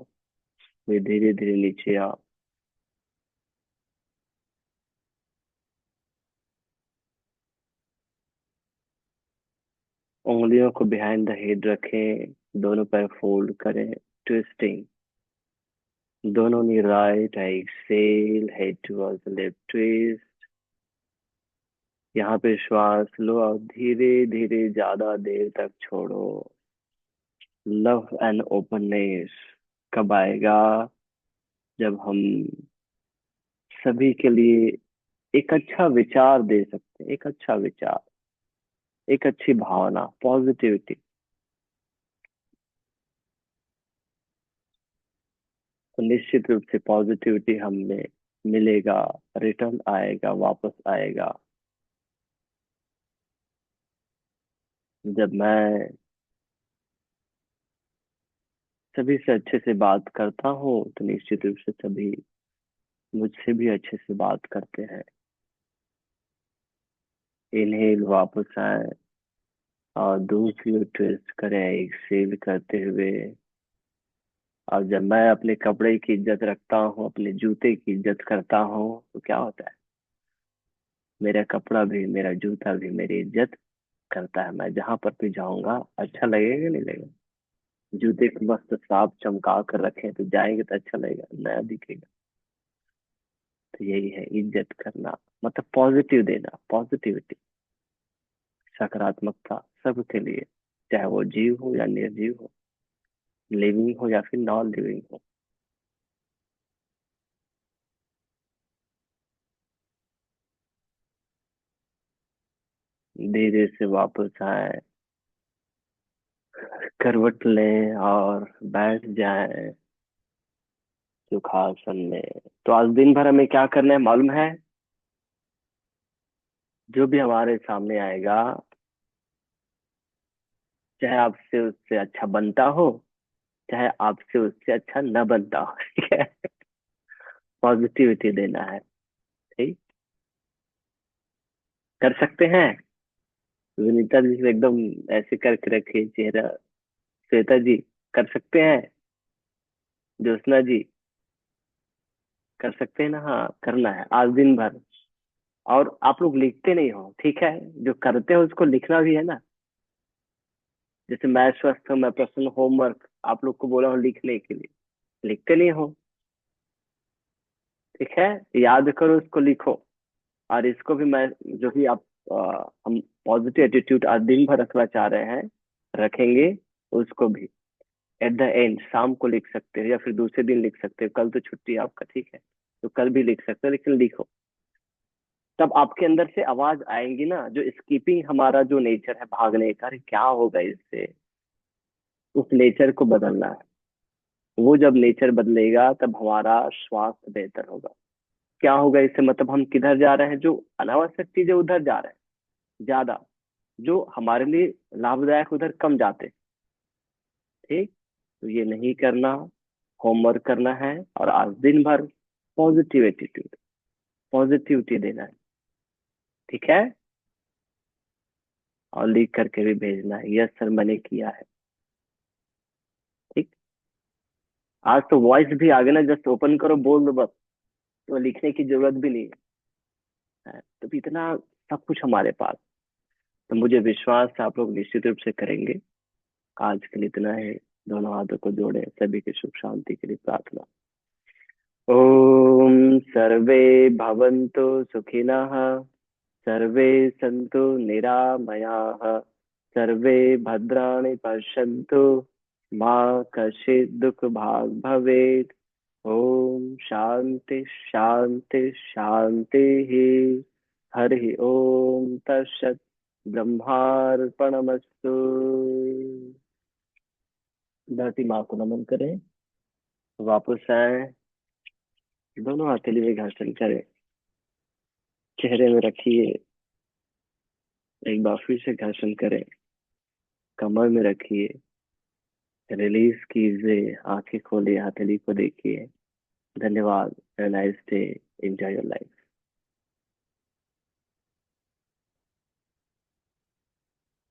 Speaker 1: फिर धीरे धीरे नीचे आओ। उंगलियों को बिहाइंड द हेड रखें, दोनों पैर फोल्ड करें, ट्विस्टिंग। दोनों knee right, exhale, head towards left twist. यहाँ पे श्वास लो और धीरे धीरे ज्यादा देर तक छोड़ो। लव एंड ओपननेस कब आएगा? जब हम सभी के लिए एक अच्छा विचार दे सकते हैं, एक अच्छा विचार, एक अच्छी भावना, पॉजिटिविटी। तो निश्चित रूप से पॉजिटिविटी हमें मिलेगा, रिटर्न आएगा, वापस आएगा। जब मैं सभी से अच्छे से बात करता हूँ तो निश्चित रूप से सभी मुझसे भी अच्छे से बात करते हैं। इनहेल, वापस आए और दूसरी ओर ट्विस्ट करें, एक्सेल करते हुए। और जब मैं अपने कपड़े की इज्जत रखता हूँ, अपने जूते की इज्जत करता हूँ, तो क्या होता है? मेरा कपड़ा भी, मेरा जूता भी मेरी इज्जत करता है। मैं जहां पर भी जाऊंगा अच्छा लगेगा, नहीं लगेगा? जूते को मस्त साफ चमका कर रखें तो जाएंगे तो अच्छा लगेगा, नया दिखेगा। तो यही है इज्जत करना, मतलब पॉजिटिव देना, पॉजिटिविटी, सकारात्मकता सबके लिए, चाहे वो जीव हो या निर्जीव हो, लिविंग हो या फिर नॉन लिविंग हो। धीरे से वापस आए, करवट लें और बैठ जाएं सुखासन में। तो आज दिन भर हमें क्या करना है मालूम है? जो भी हमारे सामने आएगा, चाहे आपसे उससे अच्छा बनता हो, चाहे आपसे उससे अच्छा न बनता हो, ठीक है? पॉजिटिविटी देना है। ठीक, कर सकते हैं? विनीता जी से एकदम ऐसे करके रखिए चेहरा। श्वेता जी, कर सकते हैं? ज्योत्सना जी, कर सकते हैं ना? हाँ, करना है आज दिन भर। और आप लोग लिखते नहीं हो, ठीक है? जो करते हो उसको लिखना भी है ना। जैसे मैं स्वस्थ हूँ, मैं प्रसन्न, होमवर्क आप लोग को बोला हूँ लिखने के लिए, लिखते नहीं हो। ठीक है, याद करो, उसको लिखो। और इसको भी मैं, जो भी आप हम पॉजिटिव एटीट्यूड आज दिन भर रखना चाह रहे हैं, रखेंगे। उसको भी एट द एंड शाम को लिख सकते हो या फिर दूसरे दिन लिख सकते हो। कल तो छुट्टी है आपका, ठीक है? तो कल भी लिख सकते हो, लेकिन लिखो। तब आपके अंदर से आवाज आएंगी ना, जो स्कीपिंग हमारा जो नेचर है, भागने का, अरे क्या होगा इससे, उस नेचर को बदलना है। वो जब नेचर बदलेगा तब हमारा स्वास्थ्य बेहतर होगा। क्या होगा इससे? मतलब हम किधर जा रहे हैं? जो अनावश्यक चीजें उधर जा रहे हैं ज्यादा, जो हमारे लिए लाभदायक उधर कम जाते। ठीक, तो ये नहीं करना। होमवर्क करना है और आज दिन भर पॉजिटिव एटीट्यूड, पॉजिटिविटी देना है। ठीक है? और लिख करके भी भेजना है, यस सर मैंने किया है। ठीक, आज तो वॉइस भी आ गया ना, जस्ट ओपन करो, बोल दो बस। तो लिखने की जरूरत भी नहीं है। तो इतना सब कुछ हमारे पास। तो मुझे विश्वास है आप लोग निश्चित रूप से करेंगे। आज के लिए इतना है। दोनों हाथों को जोड़े, सभी की सुख शांति के लिए प्रार्थना। ओम सर्वे भवन्तु सुखिनः, सर्वे सन्तु निरामयाः, सर्वे भद्राणि पश्यन्तु, मा कश्चित् दुःखभाग् भवेत्। ओम शांति शांति शांति। हरि ओम तत्सत्। ब्रह्मार्पणमस्तु। धरती माँ को नमन करें, वापस आए, दोनों हथेली में घर्षण करें, चेहरे में रखिए, एक बार फिर से घर्षण करें, कमर में रखिए, रिलीज कीजिए, आंखें खोलिए, हथेली को देखिए। धन्यवाद। Nice day. Enjoy your life.